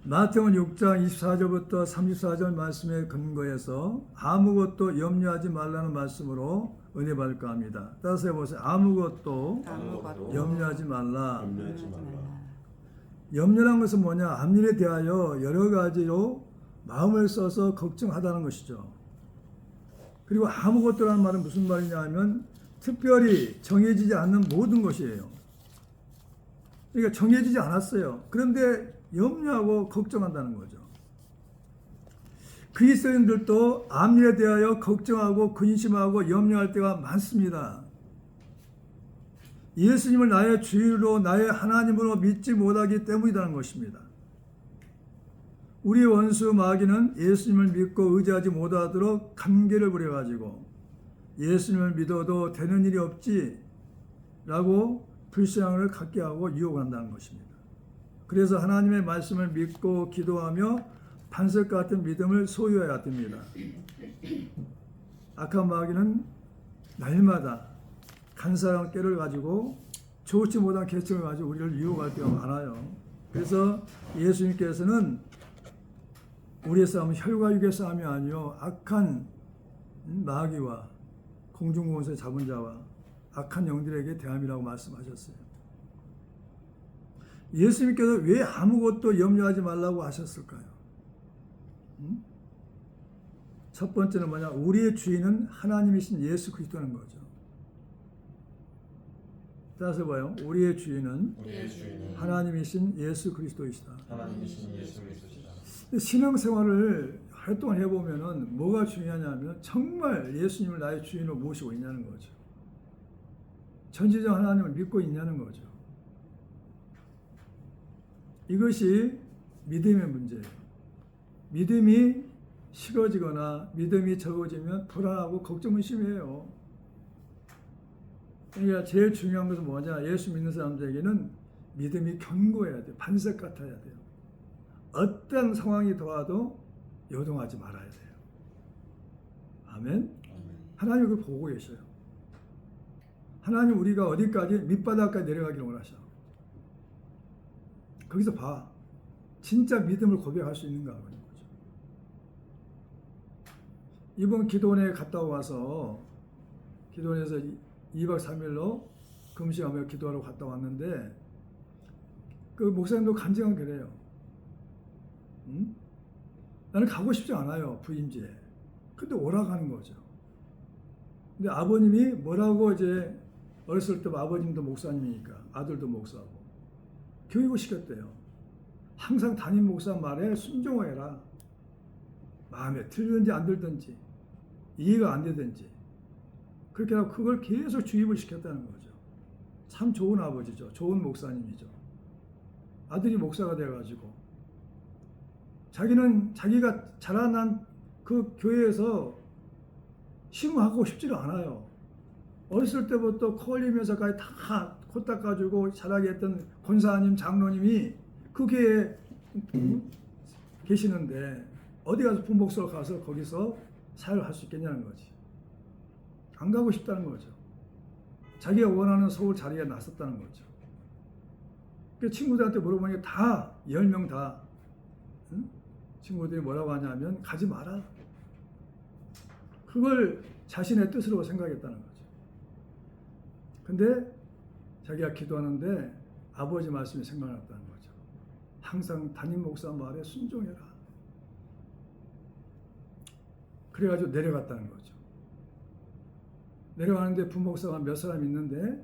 마태복음 6장 24절부터 34절 말씀에 근거해서 아무것도 염려하지 말라는 말씀으로 은혜 받을까 합니다. 따라서 해보세요. 아무것도 염려하지 말라. 염려란 것은 뭐냐? 앞일에 대하여 여러 가지로 마음을 써서 걱정하다는 것이죠. 그리고 아무것도라는 말은 무슨 말이냐 하면 특별히 정해지지 않는 모든 것이에요. 그러니까 정해지지 않았어요. 그런데 염려하고 걱정한다는 거죠. 그리스도인들도 앞일에 대하여 걱정하고 근심하고 염려할 때가 많습니다. 예수님을 나의 주인으로 나의 하나님으로 믿지 못하기 때문이라는 것입니다. 우리 원수 마귀는 예수님을 믿고 의지하지 못하도록 감개를 부려가지고 예수님을 믿어도 되는 일이 없지 라고 불신앙을 갖게 하고 유혹한다는 것입니다. 그래서 하나님의 말씀을 믿고 기도하며 반석 같은 믿음을 소유해야 됩니다. 악한 마귀는 날마다 간사한 꾀를 가지고 좋지 못한 계책을 가지고 우리를 유혹할 때가 많아요. 그래서 예수님께서는 우리의 싸움은 혈과 육의 싸움이 아니요 악한 마귀와 공중공원에서 잡은 자와 악한 영들에게 대함이라고 말씀하셨어요. 예수님께서 왜 아무것도 염려하지 말라고 하셨을까요? 첫 번째는 뭐냐? 우리의 주인은 하나님이신 예수 그리스도는 거죠. 따라서 봐요. 우리의 주인은 하나님이신 예수 그리스도이시다. 신앙생활을 활동을 해보면은 뭐가 중요하냐면 정말 예수님을 나의 주인으로 모시고 있냐는 거죠. 전지전 하나님을 믿고 있냐는 거죠. 이것이 믿음의 문제예요. 믿음이 식어지거나 믿음이 적어지면 불안하고 걱정은 심해요. 그러니까 제일 중요한 것은 뭐냐? 예수 믿는 사람들에게는 믿음이 견고해야 돼요. 반석 같아야 돼요. 어떤 상황이 더와도 요동하지 말아야 돼요. 아멘? 하나님 그걸 보고 계셔요. 하나님 우리가 어디까지 밑바닥까지 내려가기를 원하셔. 거기서 봐. 진짜 믿음을 고백할 수 있는가 하는 거죠. 이번 기도원에 갔다 와서 기도원에서 2박 3일로 금식하며 기도하러 갔다 왔는데 그 목사님도 간증은 그래요. 나는 가고 싶지 않아요. 부임지에. 근데 오라고 하는 거죠. 근데 아버님이 뭐라고 이제 어렸을 때 아버님도 목사님이니까 아들도 목사고 교육을 시켰대요. 항상 담임 목사 말에 순종해라. 마음에 들든지 안 들든지 이해가 안 되든지 그렇게 하고 그걸 계속 주입을 시켰다는 거죠. 참 좋은 아버지죠. 좋은 목사님이죠. 아들이 목사가 돼가지고 자기는 자기가 자라난 그 교회에서 심하고 싶지를 않아요. 어렸을 때부터 코 흘리면서까지 다 코 닦아주고 자라게 했던 권사님, 장로님이 그 교회에 계시는데 어디 가서 분복소로 가서 거기서 사역을 할 수 있겠냐는 거지. 안 가고 싶다는 거죠. 자기가 원하는 서울 자리에 나섰다는 거죠. 그 친구들한테 물어보니까 다 10명 다 친구들이 뭐라고 하냐면 가지 마라. 그걸 자신의 뜻으로 생각했다는 거죠. 근데 자기가 기도하는데 아버지 말씀이 생각났다는 거죠. 항상 담임 목사 말에 순종해라. 그래가지고 내려갔다는 거죠. 내려가는데 부목사가 몇 사람 있는데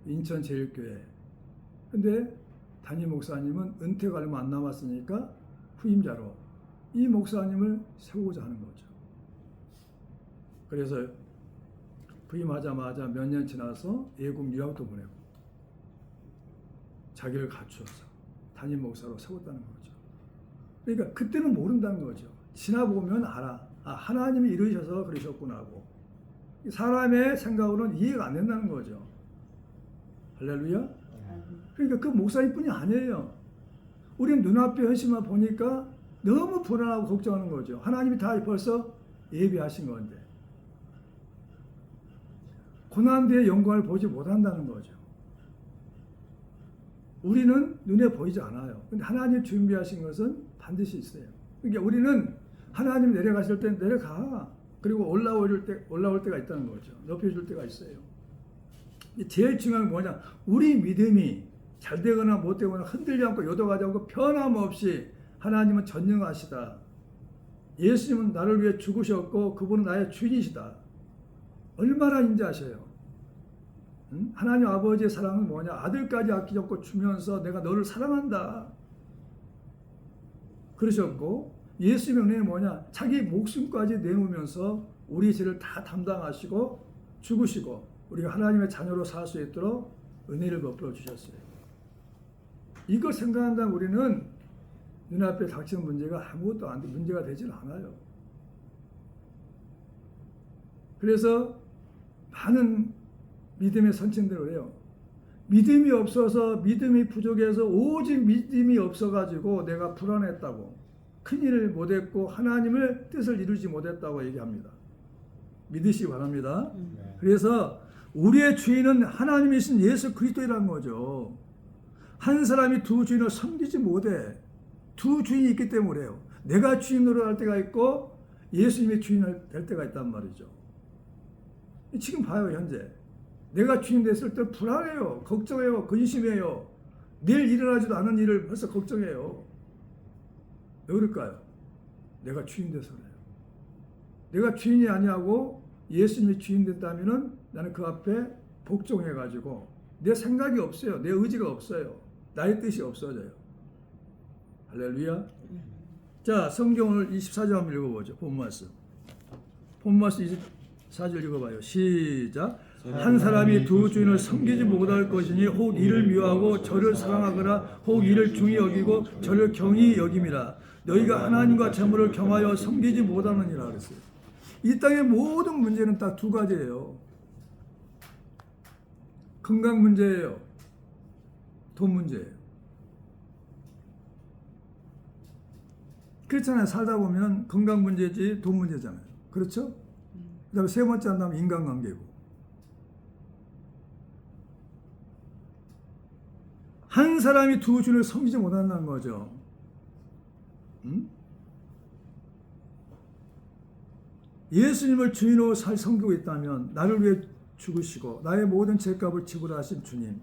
인천제일교회. 근데 담임 목사님은 은퇴가 얼마 안 남았으니까 후임자로 이 목사님을 세우고자 하는 거죠. 그래서 부임하자마자 몇 년 지나서 예국 유학도 보내고 자기를 갖추어서 담임 목사로 세웠다는 거죠. 그러니까 그때는 모른다는 거죠. 지나보면 알아. 아, 하나님이 이루셔서 그러셨구나 하고 사람의 생각으로는 이해가 안 된다는 거죠. 할렐루야. 그러니까 그 목사님뿐이 아니에요. 우리는 눈앞에 현실만 보니까 너무 불안하고 걱정하는 거죠. 하나님이 다 벌써 예비하신 건데 고난 뒤의 영광을 보지 못한다는 거죠. 우리는 눈에 보이지 않아요. 근데 하나님 준비하신 것은 반드시 있어요. 그러니까 우리는 하나님 내려가실 때 내려가. 그리고 올라올 때가 있다는 거죠. 높여줄 때가 있어요. 제일 중요한 게 뭐냐? 우리 믿음이 잘 되거나 못 되거나 흔들지 않고 요동하지 않고 변함없이 하나님은 전능하시다. 예수님은 나를 위해 죽으셨고 그분은 나의 주인이시다. 얼마나 인자하셔요. 응? 하나님 아버지의 사랑은 뭐냐? 아들까지 아끼지 않고 주면서 내가 너를 사랑한다. 그러셨고 예수님의 은혜는 뭐냐? 자기 목숨까지 내놓으면서 우리 죄를 다 담당하시고 죽으시고 우리가 하나님의 자녀로 살 수 있도록 은혜를 베풀어 주셨어요. 이걸 생각한다면 우리는 눈앞에 닥치는 문제가 아무것도 문제가 되질 않아요. 그래서 많은 믿음의 선천들을 해요. 믿음이 없어서 믿음이 부족해서 오직 믿음이 없어가지고 내가 불안했다고 큰일을 못했고 하나님을 뜻을 이루지 못했다고 얘기합니다. 믿으시기 바랍니다. 그래서 우리의 주인은 하나님이신 예수 그리스도라는 거죠. 한 사람이 두 주인을 섬기지 못해. 두 주인이 있기 때문에 그래요. 내가 주인으로 할 때가 있고 예수님이 주인이 될 때가 있단 말이죠. 지금 봐요. 현재 내가 주인 됐을 때 불안해요. 걱정해요. 근심해요. 내일 일어나지도 않은 일을 벌써 걱정해요. 왜 그럴까요? 내가 주인 돼서 그래요. 내가 주인이 아니하고 예수님이 주인 됐다면 나는 그 앞에 복종해가지고 내 생각이 없어요. 내 의지가 없어요. 나의 뜻이 없어져요. 할렐루야. 자, 성경을 24절 한번 읽어보죠. 본말씀 24절 읽어봐요. 시작. 한 사람이 두 주인을 섬기지 못할 것이니 혹 이를 미워하고 저를 사랑하거나 혹 이를 중히 여기고 저를 경히 여김이라. 너희가 하나님과 재물을 겸하여 섬기지 못하느니라 그랬어요. 이 땅의 모든 문제는 딱 두 가지예요. 건강 문제예요. 돈 문제예요. 그렇잖아요. 살다 보면 건강 문제지 돈 문제잖아요. 그렇죠? 그 다음에 세 번째 한다면 인간관계고. 한 사람이 두 주를 섬기지 못한다는 거죠. 예수님을 주인으로 섬기고 있다면 나를 위해 죽으시고 나의 모든 죄값을 지불하신 주님,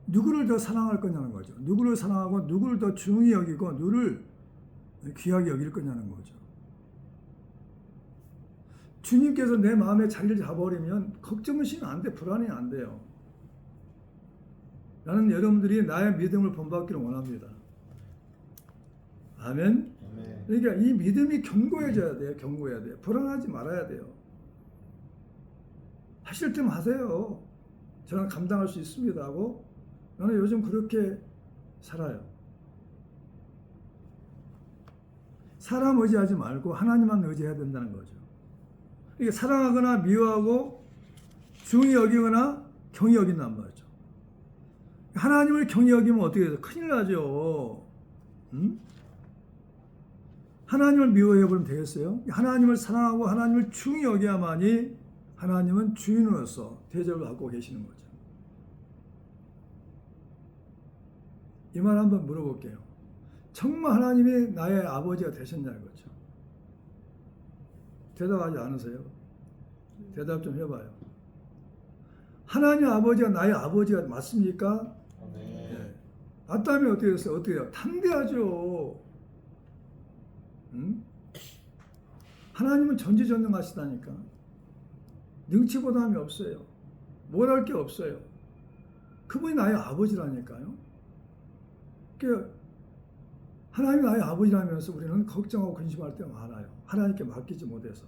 누구를 더 사랑할 거냐는 거죠. 누구를 사랑하고 누구를 더 중히 여기고 누구를 귀하게 여길 거냐는 거죠. 주님께서 내 마음에 자리를 잡아버리면 걱정하시면 안 돼. 불안이 안 돼요. 나는 여러분들이 나의 믿음을 본받기를 원합니다. 아멘. 그러니까 이 믿음이 견고해져야 돼요. 견고해야 돼요. 불안하지 말아야 돼요. 하실 때만 하세요. 저는 감당할 수 있습니다 하고 나는 요즘 그렇게 살아요. 사람 의지하지 말고 하나님만 의지해야 된다는 거죠. 이게 사랑하거나 미워하고 중히 여기거나 경히 여긴단 말이죠. 하나님을 경히 여기면 어떻게 돼요? 큰일 나죠. 하나님을 미워해버리면 되겠어요? 하나님을 사랑하고 하나님을 중히 여겨야만이 하나님은 주인으로서 대접을 받고 계시는 거죠. 이 말 한번 물어볼게요. 정말 하나님이 나의 아버지가 되셨냐는 거죠. 대답하지 않으세요? 대답 좀 해봐요. 하나님 아버지가 나의 아버지가 맞습니까? 네. 맞다면 어떻게 됐어요? 어떻게 해요? 탐대하죠. 하나님은 전지전능하시다니까. 능치보담이 없어요. 뭘 할 게 없어요. 그분이 나의 아버지라니까요. 그러니까 하나님이 나의 아버지라면서 우리는 걱정하고 근심할 때가 많아요. 하나님께 맡기지 못해서.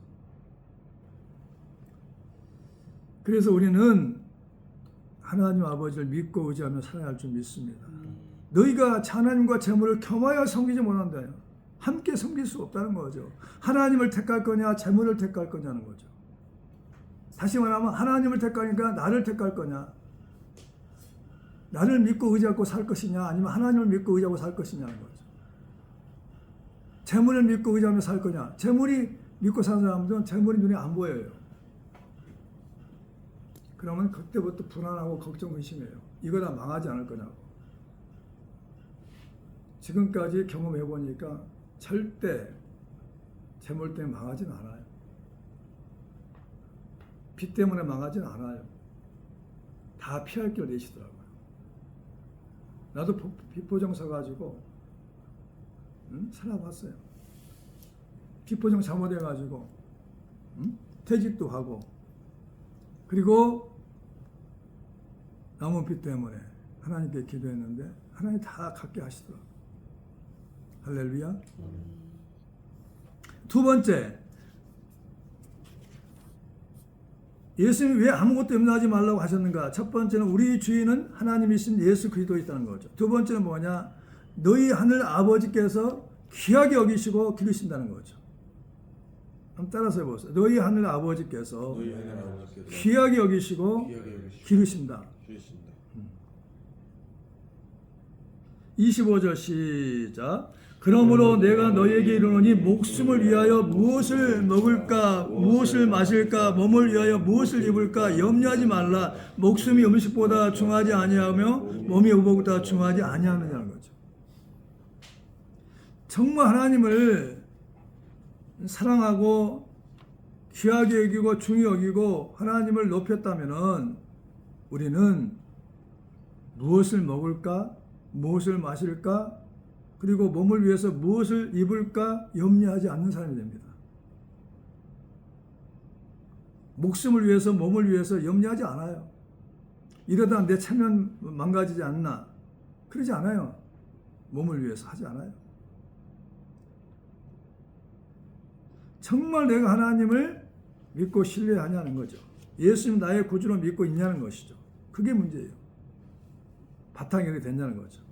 그래서 우리는 하나님 아버지를 믿고 의지하며 살아야 할 줄 믿습니다. 너희가 하나님과 재물을 겸하여 섬기지 못한다. 함께 섬길 수 없다는 거죠. 하나님을 택할 거냐 재물을 택할 거냐는 거죠. 다시 말하면 하나님을 택하니까 나를 택할 거냐, 나를 믿고 의지하고 살 것이냐, 아니면 하나님을 믿고 의지하고 살 것이냐는 거죠. 재물을 믿고 의지하며 살 거냐. 재물이 믿고 사는 사람들은 재물이 눈에 안 보여요. 그러면 그때부터 불안하고 걱정, 의심해요. 이거 다 망하지 않을 거냐고. 지금까지 경험해 보니까 절대 재물 때문에 망하진 않아요. 빚 때문에 망하진 않아요. 다 피할 길 내시더라고요. 나도 빚보정 서가지고 살아봤어요. 빚보정 잘못해가지고 퇴직도 하고, 그리고 남은 빚 때문에 하나님께 기도했는데 하나님 다 갚게 하시더라고요. 할렐루야. 두 번째, 예수님이 왜 아무것도 염려하지 말라고 하셨는가? 첫 번째는 우리 주인은 하나님이신 예수 그리스도에 있다는 거죠. 두 번째는 뭐냐? 너희 하늘 아버지께서 귀하게 여기시고 기르신다는 거죠. 한번 따라서 해보세요. 너희 하늘 아버지께서 귀하게 여기시고 기르신다. 25절 시작. 그러므로 내가 너희에게 이르노니 목숨을 위하여 무엇을 먹을까, 무엇을 마실까, 몸을 위하여 무엇을 입을까 염려하지 말라. 목숨이 음식보다 중하지 아니하며 몸이 의복보다 중하지 아니하느냐는 거죠. 정말 하나님을 사랑하고 귀하게 여기고 중히 여기고 하나님을 높였다면은 우리는 무엇을 먹을까, 무엇을 마실까, 그리고 몸을 위해서 무엇을 입을까 염려하지 않는 사람이 됩니다. 목숨을 위해서, 몸을 위해서 염려하지 않아요. 이러다 내 체면 망가지지 않나, 그러지 않아요. 몸을 위해서 하지 않아요. 정말 내가 하나님을 믿고 신뢰하냐는 거죠. 예수님 나의 구주로 믿고 있냐는 것이죠. 그게 문제예요. 바탕이 이렇게 됐냐는 거죠.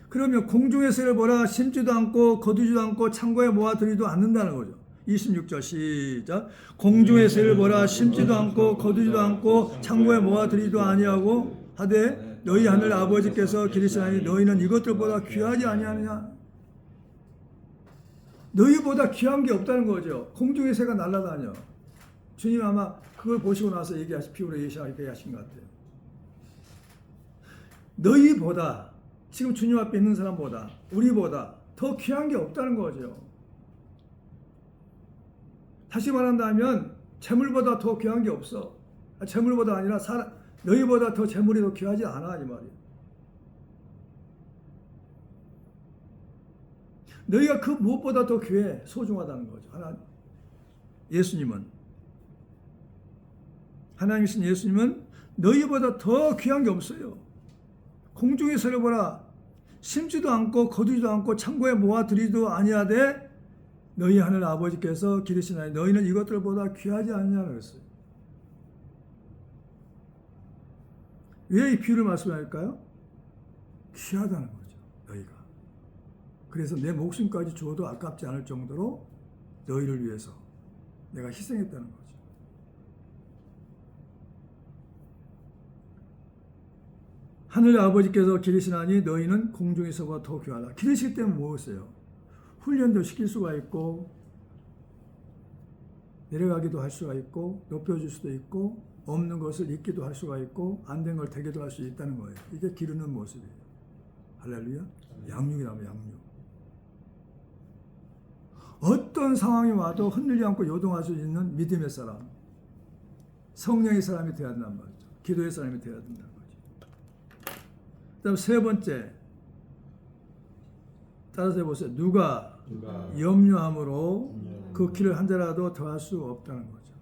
그러면 공중의 새를 보라, 심지도 않고 거두지도 않고 창고에 모아두지도 않는다는 거죠. 26절 시작. 공중의 새를 보라, 심지도 않고 거두지도 않고 창고에 모아두지도 아니하고 하되 너희 하늘 아버지께서 기르시나니 너희는 이것들보다 귀하지 아니하느냐. 너희보다 귀한 게 없다는 거죠. 공중의 새가 날아다녀. 주님 아마 그걸 보시고 나서 비유로 얘기하신 것 같아요. 너희보다, 지금 주님 앞에 있는 사람보다, 우리보다 더 귀한 게 없다는 거죠. 다시 말한다면 재물보다 더 귀한 게 없어. 재물보다 아니라 너희보다 더 재물이 더 귀하지 않아, 이 말이에요. 너희가 그 무엇보다 더 귀해, 소중하다는 거죠. 하나님이신 예수님은 너희보다 더 귀한 게 없어요. 공중의 새를 보라, 심지도 않고 거두지도 않고 창고에 모아두리도 아니하되 너희 하늘 아버지께서 기르시나니 너희는 이것들보다 귀하지 않냐고 했어요. 왜 이 비유를 말씀할까요? 귀하다는 거죠, 너희가. 그래서 내 목숨까지 주어도 아깝지 않을 정도로 너희를 위해서 내가 희생했다는 거죠. 하늘 아버지께서 기르시나니 너희는 공중에서보다 더 귀하다. 기르실 때는 무엇이에요? 훈련도 시킬 수가 있고 내려가기도 할 수가 있고 높여줄 수도 있고 없는 것을 잊기도 할 수가 있고 안 된 걸 되게도 할 수 있다는 거예요. 이게 기르는 모습이에요. 할렐루야. 양육이라면 양육. 어떤 상황이 와도 흔들리지 않고 요동할 수 있는 믿음의 사람, 성령의 사람이 되어야 된단 말이죠. 기도의 사람이 되어야 된다는 거죠. 그 다음 세 번째, 따라서 해보세요. 누가 염려함으로 그 길을 한 자라도 더할 수 없다는 거죠.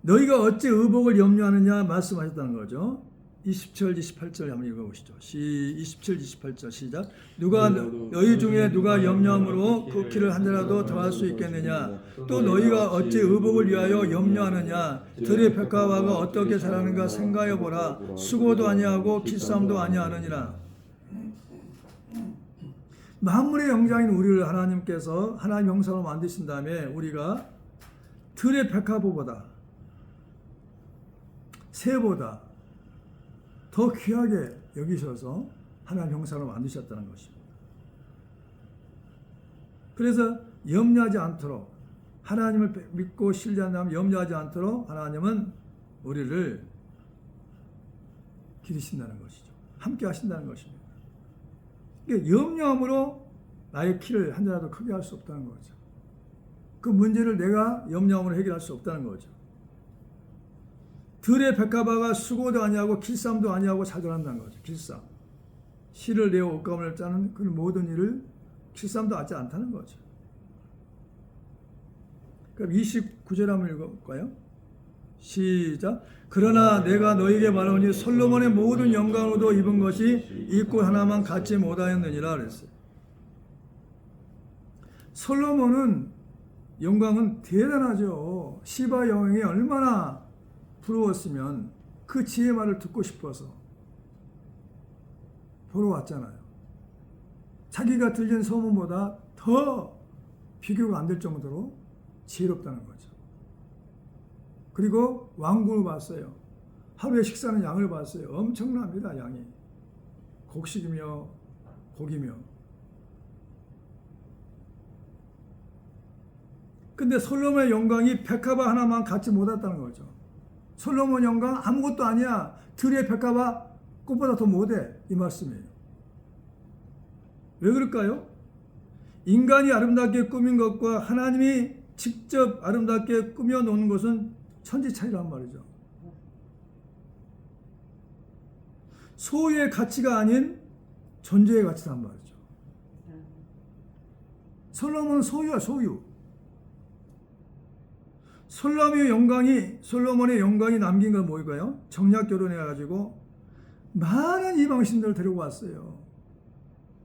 너희가 어찌 의복을 염려하느냐 말씀하셨다는 거죠. 27, 28절 한번 읽어보시죠. 27, 28절 시작. 너희 중에 누가 염려함으로 그 길을 한 자라도 더할 수 있겠느냐. 또 너희가 어찌 의복을 위하여 염려하느냐. 들의 백화화가 어떻게 자라는가 생각해 보라. 수고도 아니하고 기싸움도 아니하느니라. 만물의 영장인 우리를 하나님께서 하나님 형상으로 만드신 다음에 우리가 들의 백화보다 새보다 더 귀하게 여기셔서 하나님 형상으로 만드셨다는 것입니다. 그래서 염려하지 않도록, 하나님을 믿고 신뢰한다면 염려하지 않도록 하나님은 우리를 기르신다는 것이죠. 함께 하신다는 것입니다. 그러니까 염려함으로 나의 키를 한 자라도 크게 할 수 없다는 거죠. 그 문제를 내가 염려함으로 해결할 수 없다는 거죠. 들의 백합화가 수고도 아니하고 길쌈도 아니하고 자절한다는 거죠. 길쌈. 실을 내어 옷감을 짜는 그 모든 일을 길쌈도 하지 않다는 거죠. 그럼 29절 한번 읽어볼까요? 시작. 그러나 내가 너에게 말하오니 솔로몬의 모든 영광으로도 입은 것이 이 꽃 하나만 갖지 못하였느니라 그랬어요. 솔로몬은 영광은 대단하죠. 시바 여왕이 얼마나 부러웠으면 그 지혜 말을 듣고 싶어서 보러 왔잖아요. 자기가 들린 소문보다 더 비교가 안 될 정도로 지혜롭다는 거죠. 그리고 왕궁을 봤어요. 하루에 식사는 양을 봤어요. 엄청납니다. 양이. 곡식이며 고기며. 근데 솔로몬의 영광이 백합화 하나만 갖지 못했다는 거죠. 솔로몬 영광 아무것도 아니야. 들의 백합화 꽃보다 더 못해. 이 말씀이에요. 왜 그럴까요? 인간이 아름답게 꾸민 것과 하나님이 직접 아름답게 꾸며 놓은 것은 천지 차이란 말이죠. 소유의 가치가 아닌 존재의 가치란 말이죠. 솔로몬은 소유야, 소유. 솔로몬의 영광이 남긴 건 뭘까요? 정략 결혼해가지고 많은 이방신들을 데리고 왔어요.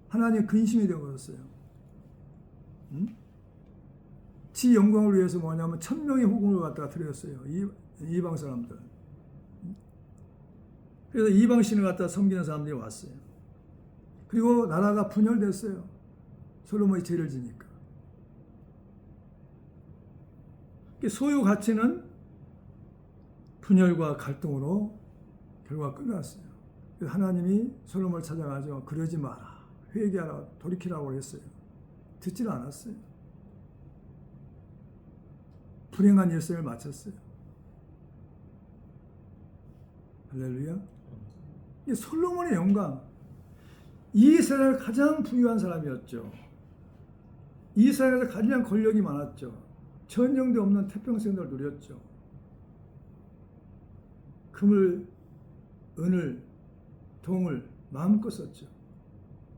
하나님의 근심이 되어버렸어요. 지 영광을 위해서 뭐냐면 1000명의 호궁을 갖다가 드렸어요. 이방 사람들. 그래서 이방신을 갖다가 섬기는 사람들이 왔어요. 그리고 나라가 분열됐어요. 솔로몬이 죄를 지니까. 소유 가치는 분열과 갈등으로 결과가 끝났어요. 하나님이 솔로몬을 찾아가서 그러지 마라. 회개하라. 돌이키라고 했어요. 듣지는 않았어요. 불행한 일생을 마쳤어요. 할렐루야. 이 솔로몬의 영광. 이스라엘 가장 부유한 사람이었죠. 이스라엘에서 가장 권력이 많았죠. 전쟁도 없는 태평생을 누렸죠. 금을, 은을, 동을 마음껏 썼죠.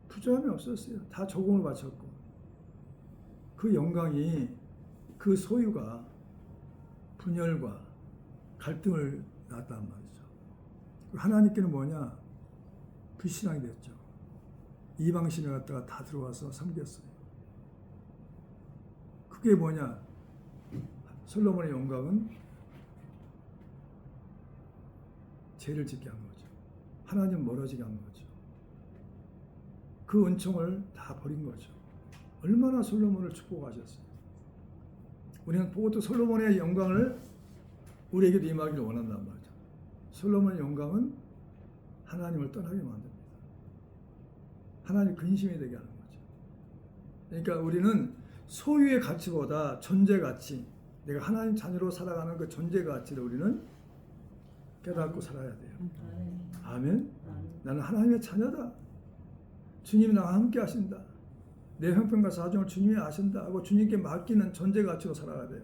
부족함이 없었어요. 다 조공을 바쳤고. 그 영광이, 그 소유가 분열과 갈등을 낳았단 말이죠. 하나님께는 뭐냐? 불신앙이 됐죠. 이방신을 갖다가 다 들어와서 섬겼어요. 그게 뭐냐? 솔로몬의 영광은 죄를 짓게 한 거죠. 하나님 멀어지게 한 거죠. 그 은총을 다 버린 거죠. 얼마나 솔로몬을 축복하셨어요. 우리는 그것도 솔로몬의 영광을 우리에게도 임하기를 원한단 말이죠. 솔로몬의 영광은 하나님을 떠나게 만듭니다. 하나님 근심이 되게 하는 거죠. 그러니까 우리는 소유의 가치보다 존재 가치, 내가 하나님 자녀로 살아가는 그 존재 가치를 우리는 깨닫고 살아야 돼요. 아멘. 나는 하나님의 자녀다. 주님이 나와 함께 하신다. 내 형편과 사정을 주님이 아신다 하고 주님께 맡기는 존재 가치로 살아야 돼요.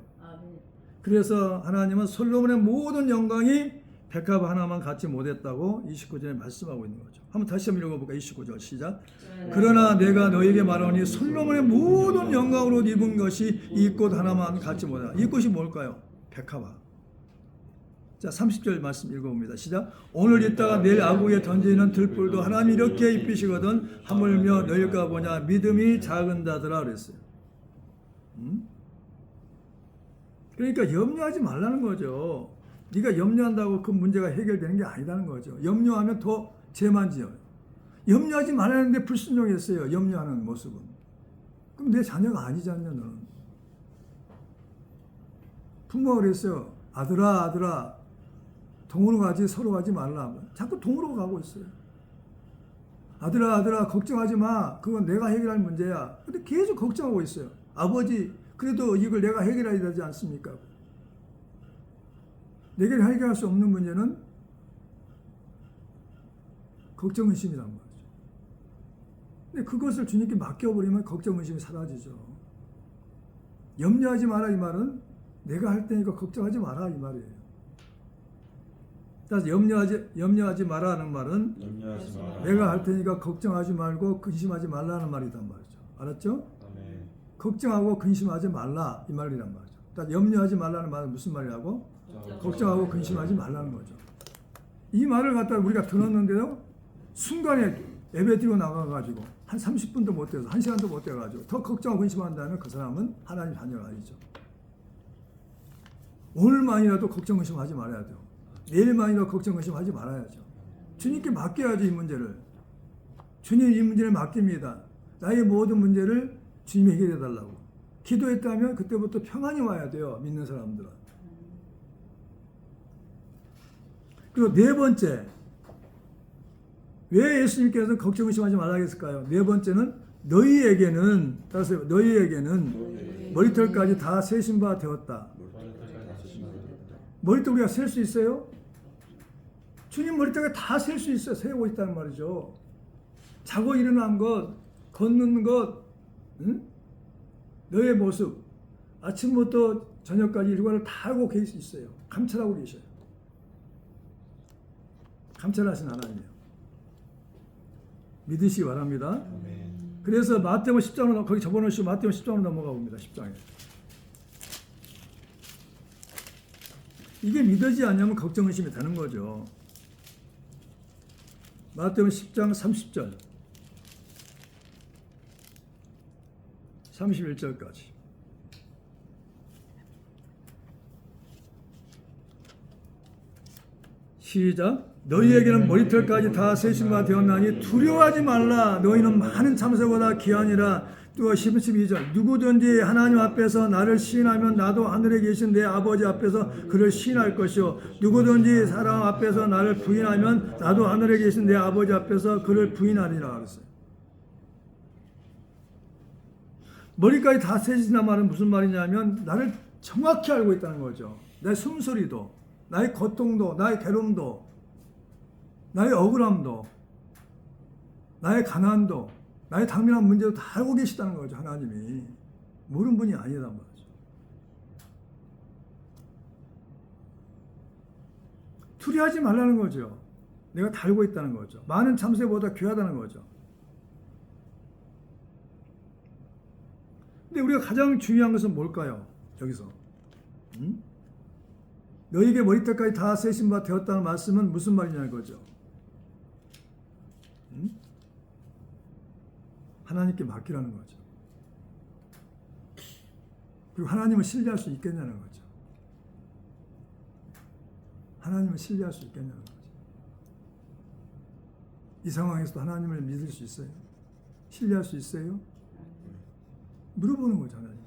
그래서 하나님은 솔로몬의 모든 영광이 백합 하나만 갖지 못했다고 29절에 말씀하고 있는 거죠. 한번 다시 한번 읽어볼까? 29절 시작. 그러나 내가 너에게 말하오니 솔로몬의 모든 영광으로 입은 것이 이 꽃 하나만 갖지 못하다. 이 꽃이 뭘까요? 백합화. 자, 30절 말씀 읽어봅니다. 시작. 오늘 있다가 내일 아구에 던지는 들불도 하나님이 이렇게 입히시거든 하물며 너희가 보냐 믿음이 작은다더라 그랬어요. 그러니까 염려하지 말라는 거죠. 네가 염려한다고 그 문제가 해결되는 게 아니라는 거죠. 염려하면 더 죄만 지어요. 염려하지 말라는데 불순종했어요. 염려하는 모습은. 그럼 내 자녀가 아니잖냐 너는. 부모가 그랬어요. 아들아 동으로 가지 서로 가지 말라. 자꾸 동으로 가고 있어요. 아들아 걱정하지 마. 그건 내가 해결할 문제야. 근데 계속 걱정하고 있어요. 아버지 그래도 이걸 내가 해결해야 되지 않습니까? 내게 해결할 수 없는 문제는 걱정, 의심이란 말이죠. 근데 그것을 주님께 맡겨버리면 걱정, 의심이 사라지죠. 염려하지 마라 이 말은 내가 할 테니까 걱정하지 마라 이 말이에요. 따라서 염려하지 마라 하는 말은 염려하지 마라. 내가 할 테니까 걱정하지 말고 근심하지 말라는 말이란 말이죠. 알았죠? 아멘. 걱정하고 근심하지 말라 이 말이란 말이죠. 따라서 염려하지 말라는 말은 무슨 말이라고? 걱정하고 근심하지 말라는 거죠. 이 말을 갖다가 우리가 들었는데요. 순간에 예배 드리고 나가가지고 한 30분도 못 돼서 1시간도 못 돼가지고 더 걱정하고 근심한다면 그 사람은 하나님 자녀가 아니죠. 오늘만이라도 걱정 근심하지 말아야 돼요. 내일만이라도 걱정 근심하지 말아야죠. 주님께 맡겨야지 이 문제를. 주님 이 문제를 맡깁니다. 나의 모든 문제를 주님이 해결해 달라고. 기도했다면 그때부터 평안이 와야 돼요. 믿는 사람들은. 그리고 네 번째, 왜 예수님께서 걱정 의심하지 말라 했을까요? 네 번째는 너희에게는 따라서 너희에게는 머리털까지 다 세신 바 되었다. 머리털 우리가 셀 수 있어요? 주님 머리털에 다 셀 수 있어요. 세고 있다는 말이죠. 자고 일어난 것, 걷는 것, 응? 너의 모습, 아침부터 저녁까지 일과를 다 하고 있어요. 감찰하고 계셔요. 감찰하신 하나님이에요. 믿으시기 바랍니다. 아멘. 그래서 마태복음 10장으로 거기 접어놓으시고 마태복음 10장으로 넘어가 봅니다. 10장에. 이게 믿어지지 않냐면 걱정 의심이 되는 거죠. 마태복음 10장 30절 31절까지. 시작. 너희에게는 머리털까지 다 세신 바 되었나니 두려워하지 말라. 너희는 많은 참새보다 귀하니라. 또 12절. 누구든지 하나님 앞에서 나를 시인하면 나도 하늘에 계신 내 아버지 앞에서 그를 시인할 것이요. 누구든지 사람 앞에서 나를 부인하면 나도 하늘에 계신 내 아버지 앞에서 그를 부인하리라 그랬어요. 머리까지 다 세신단 말은 무슨 말이냐면 나를 정확히 알고 있다는 거죠. 내 숨소리도, 나의 고통도, 나의 괴로움도, 나의 억울함도, 나의 가난도, 나의 당면한 문제도 다 알고 계시다는 거죠. 하나님이. 모르는 분이 아니란 말이죠. 투리하지 말라는 거죠. 내가 다 알고 있다는 거죠. 많은 참새보다 귀하다는 거죠. 근데 우리가 가장 중요한 것은 뭘까요? 여기서. 너희에게 머리털까지 다 세신 바 되었다는 말씀은 무슨 말이냐는 거죠. 하나님께 맡기라는 거죠. 그리고 하나님을 신뢰할 수 있겠냐는 거죠. 하나님을 신뢰할 수 있겠냐는 거죠. 이 상황에서도 하나님을 믿을 수 있어요? 신뢰할 수 있어요? 물어보는 거죠, 하나님.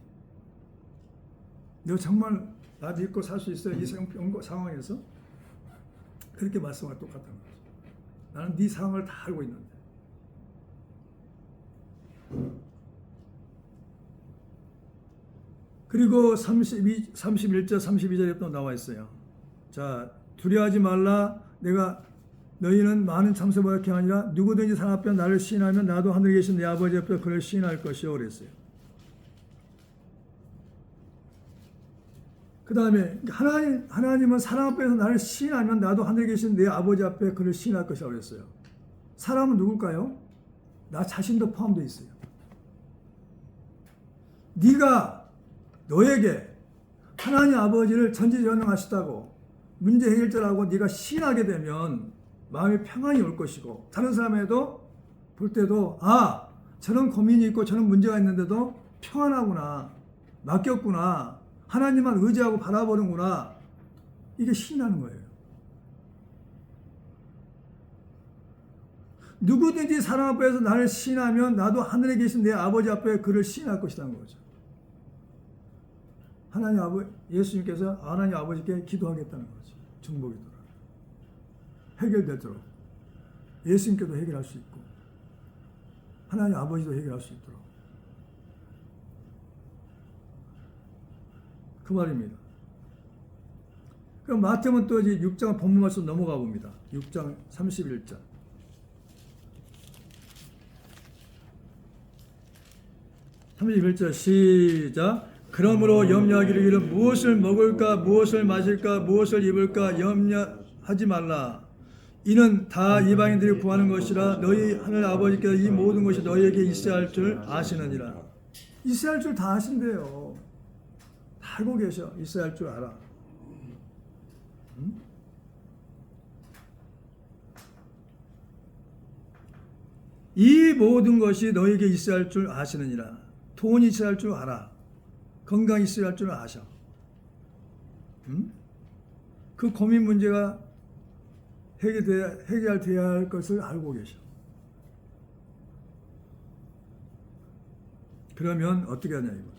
너 정말 나 믿고 살 수 있어요? 이 상황에서? 그렇게 말씀과 똑같은 거죠. 나는 네 상황을 다 알고 있는데. 그리고 31절, 32절에 또 나와 있어요. 자, 두려워하지 말라. 너희는 많은 참새보다 귀하니라. 누구든지 사람 앞에 나를 시인하면 나도 하늘에 계신 내 아버지 앞에 그를 시인할 것이요 그랬어요. 그 다음에 하나님은 사람 앞에서 나를 시인하면 나도 하늘에 계신 내 아버지 앞에 그를 시인할 것이라고 그랬어요. 사람은 누굴까요? 나 자신도 포함되어 있어요. 네가 너에게 하나님 아버지를 전지전능하시다고 문제 해결자라고 네가 시인하게 되면 마음에 평안이 올 것이고 다른 사람에도 볼 때도 저런 고민이 있고 저런 문제가 있는데도 평안하구나, 맡겼구나, 하나님만 의지하고 바라보는구나, 이게 시인하는 거예요. 누구든지 사람 앞에서 나를 시인하면 나도 하늘에 계신 내 아버지 앞에 그를 시인할 것이라는 거죠. 예수님께서 하나님 아버지께 기도하겠다는 거죠. 중보기도를 해결되도록 예수님께도 해결할 수 있고 하나님 아버지도 해결할 수 있도록 그 말입니다. 그럼 마태는 또 이제 6장 본문 말씀 넘어가 봅니다. 6장 31절. 31절 시작. 그러므로 염려하기를 이르 무엇을 먹을까 무엇을 마실까 무엇을 입을까 염려하지 말라. 이는 다 이방인들이 구하는 것이라 너희 하늘 아버지께서 이 모든 것이 너희에게 있어야 할 줄 아시느니라. 있어야 할 줄 다 아신대요. 다 알고 계셔. 있어야 할 줄 알아. 이 모든 것이 너희에게 있어야 할 줄 아시느니라. 돈이 있어야 할 줄 알아. 건강이 있어야 할 줄 아셔. 그 고민 문제가 해결돼야 할 것을 알고 계셔. 그러면 어떻게 하냐 이거.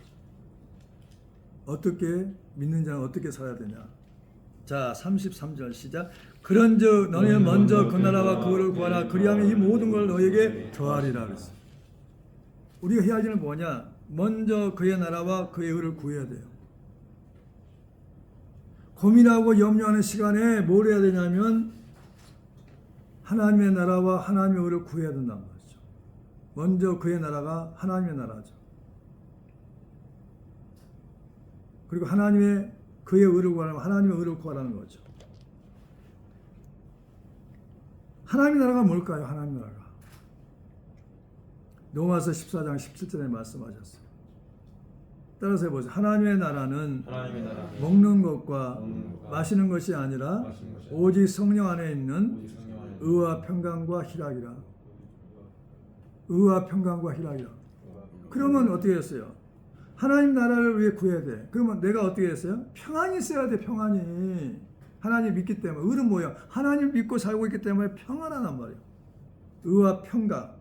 어떻게 믿는 자는 어떻게 살아야 되냐. 자 33절 시작. 그런즉 너희는 먼저 그 나라와 그거를 구하라. 그리하면 이 모든 걸 너희에게 더하리라 그랬어요. 우리가 해야 할 일은 뭐냐. 먼저 그의 나라와 그의 의를 구해야 돼요. 고민하고 염려하는 시간에 뭘 해야 되냐면 하나님의 나라와 하나님의 의를 구해야 된단 말이죠. 먼저 그의 나라가 하나님의 나라죠. 그리고 하나님의 그의 의를 구하라면 하나님의 의를 구하라는 거죠. 하나님의 나라가 뭘까요? 하나님의 나라가. 로마서 14장 17절에 말씀하셨어요. 따라서 해보세요. 하나님의 나라는 먹는 것과 마시는 것이 아니라 오직 성령 안에 있는 의와 평강과 희락이라. 의와 평강과 희락이라. 그러면 어떻게 했어요? 하나님 나라를 위해 구해야 돼. 그러면 내가 어떻게 했어요? 평안이 있어야 돼. 평안이. 하나님 믿기 때문에. 의는 뭐야? 하나님 믿고 살고 있기 때문에 평안하단 말이에요. 의와 평강.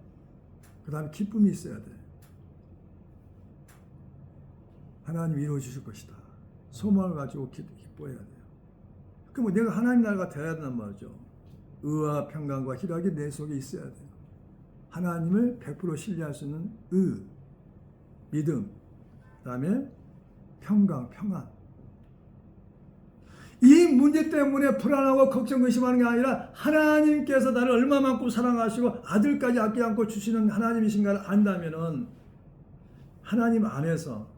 그 다음에 기쁨이 있어야 돼. 하나님 이루어 주실 것이다. 소망을 가지고 기뻐해야 돼요. 그럼 내가 하나님 나라가 되어야 된단 말이죠. 의와 평강과 희락이 내 속에 있어야 돼요. 하나님을 100% 신뢰할 수 있는 의, 믿음, 그 다음에 평강, 평안. 이 문제 때문에 불안하고 걱정, 의심하는 게 아니라 하나님께서 나를 얼마만큼 사랑하시고 아들까지 아끼지 않고 주시는 하나님이신가를 안다면은 하나님 안에서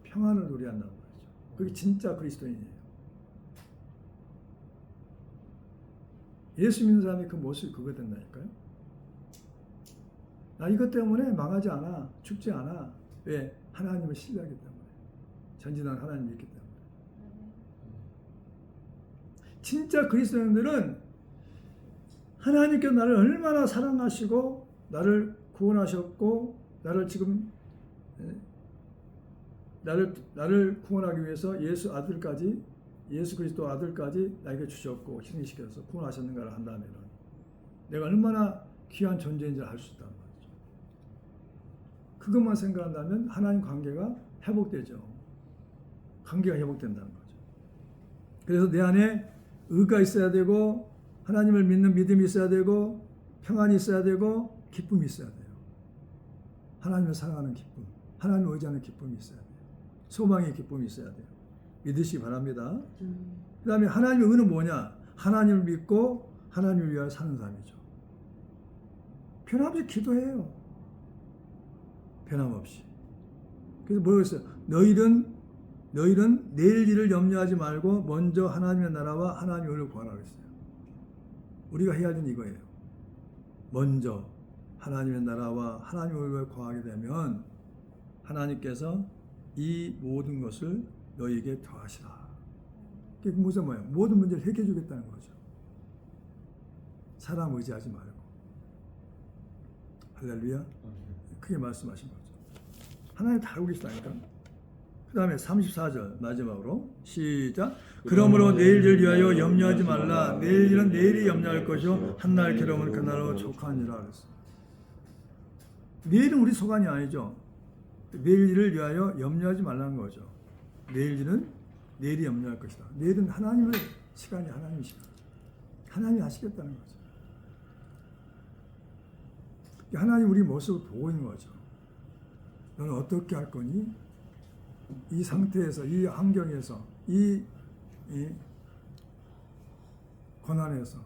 평안을 누려한다는 거죠. 그게 진짜 그리스도인이에요. 예수 믿는 사람이 그 모습이 그거 된다니까요. 나 이것 때문에 망하지 않아, 죽지 않아. 왜? 하나님을 신뢰하기 때문에. 전진한 하나님 믿기 때문에. 진짜 그리스도인들은 하나님께서 나를 얼마나 사랑하시고 나를 구원하셨고 나를 지금 나를 구원하기 위해서 예수 그리스도 아들까지 나에게 주셨고 희생시켜서 구원하셨는가를 한다면 내가 얼마나 귀한 존재인지 알 수 있단 말이죠. 그것만 생각한다면 하나님 관계가 회복되죠. 관계가 회복된다는 거죠. 그래서 내 안에 의가 있어야 되고 하나님을 믿는 믿음이 있어야 되고 평안이 있어야 되고 기쁨이 있어야 돼요. 하나님을 사랑하는 기쁨, 하나님을 의지하는 기쁨이 있어야 돼요. 소망의 기쁨이 있어야 돼요. 믿으시기 바랍니다. 그 다음에 하나님의 의는 뭐냐? 하나님을 믿고 하나님을 위하여 사는 삶이죠. 변함없이 기도해요. 변함없이. 그래서 뭐라고 했어요? 너희는 내일 일을 염려하지 말고 먼저 하나님의 나라와 하나님의 의를 구하라 그랬어요. 우리가 해야 하는 이거예요. 먼저 하나님의 나라와 하나님의 의를 구하게 되면 하나님께서 이 모든 것을 너희에게 더하시라. 그게 무슨 뭐예요? 모든 문제를 해결해 주겠다는 거죠. 사람 의지하지 말고. 할렐루야. 크게 말씀하신 거죠. 하나님 다 알고 계시다니까. 그 다음에 34절 마지막으로 시작. 그러므로 내일 일을 위하여 염려하지 말라. 내일 일은 내일이 염려할 것이요 한날 괴로움은 그날로 족하니라 그랬어요. 내일은 우리 소관이 아니죠. 내일 일을 위하여 염려하지 말라는 거죠. 내일 일은 내일이 염려할 것이다. 내일은 하나님의 시간이 하나님의 시간. 하나님이 하시겠다는 거죠. 하나님 우리 모습을 보고 있는 거죠. 너는 어떻게 할 거니? 이 상태에서, 이 환경에서, 이 고난에서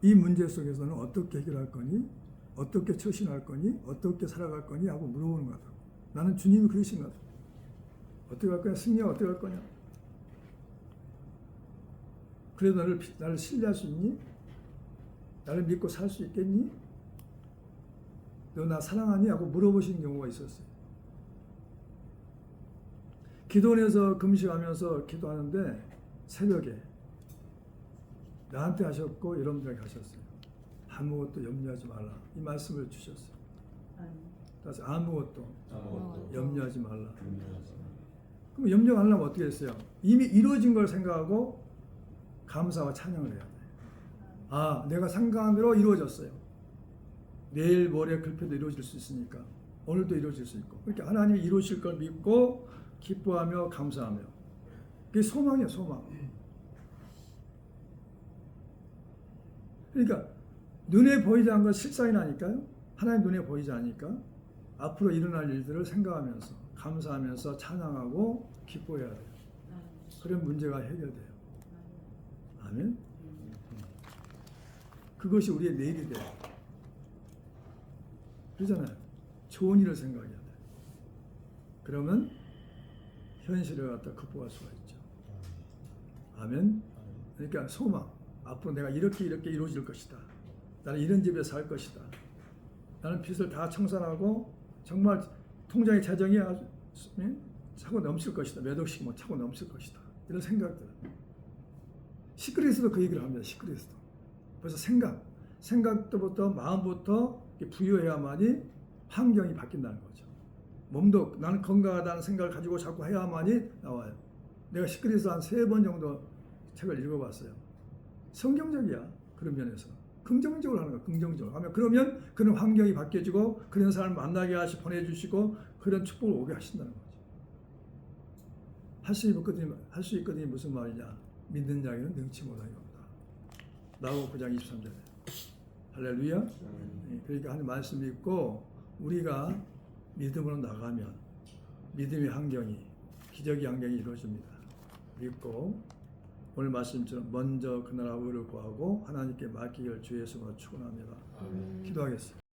이 문제 속에서는 어떻게 해결할 거니? 어떻게 처신할 거니? 어떻게 살아갈 거니? 하고 물어보는 거다. 나는 주님이 그러신 거다. 어떻게 할 거냐? 승리야 어떻게 할 거냐? 그래도 나를 신뢰할 수 있니? 나를 믿고 살 수 있겠니? 너 나 사랑하니? 하고 물어보시는 경우가 있었어요. 기도원에서 금식하면서 기도하는데 새벽에 나한테 하셨고 여러분들에게 하셨어요. 아무것도 염려하지 말라. 이 말씀을 주셨어요. 따라서 아무것도 염려하지 말라. 그럼 염려 안 하려면 어떻게 했어요? 이미 이루어진 걸 생각하고 감사와 찬양을 해야 돼. 아, 내가 생각한 대로 이루어졌어요. 내일 모레 글표도 이루어질 수 있으니까 오늘도 이루어질 수 있고, 그러니까 하나님이 이루실 걸 믿고 기뻐하며 감사하며, 그게 소망이에요. 소망. 그러니까 눈에 보이지 않은 건 실상이 나니까요. 하나님 눈에 보이지 않으니까 앞으로 일어날 일들을 생각하면서 감사하면서 찬양하고 기뻐해야 돼요. 그런 문제가 해결돼요. 아멘. 그것이 우리의 내일이 돼요. 그러잖아요. 좋은 일을 생각해야 돼요. 그러면 현실을 갖다 극복할 수가 있죠. 아멘. 그러니까 소망. 앞으로 내가 이렇게 이루어질 것이다. 나는 이런 집에 살 것이다. 나는 빚을 다 청산하고 정말 통장의 재정이 아주 차고 넘칠 것이다. 몇 억씩 뭐 차고 넘칠 것이다. 이런 생각들. 시크릿에서도 그 얘기를 합니다. 시크릿에서도. 그래서 생각부터 마음부터 부여해야만이 환경이 바뀐다는 거죠. 몸도 나는 건강하다는 생각을 가지고 자꾸 해야만이 나와요. 내가 시크릿에서 한 3번 정도 책을 읽어봤어요. 성경적이야. 그런 면에서. 긍정적으로 하는 거야. 긍정적으로 하면 그러면 그런 환경이 바뀌어지고 그런 사람을 만나게 보내주시고 그런 축복을 오게 하신다는 거죠. 할 수 있거든요. 무슨 말이냐. 믿는 자에게는 능치 못하게 없다. 나고 9장 23절에. 할렐루야. 그러니까 하나님 말씀 믿고 우리가 믿음으로 나가면 믿음의 환경이, 기적의 환경이 이루어집니다. 믿고 오늘 말씀처럼 먼저 그 나라 의를 구하고 하나님께 맡기기를 주의 이름으로 축원합니다. 기도하겠습니다.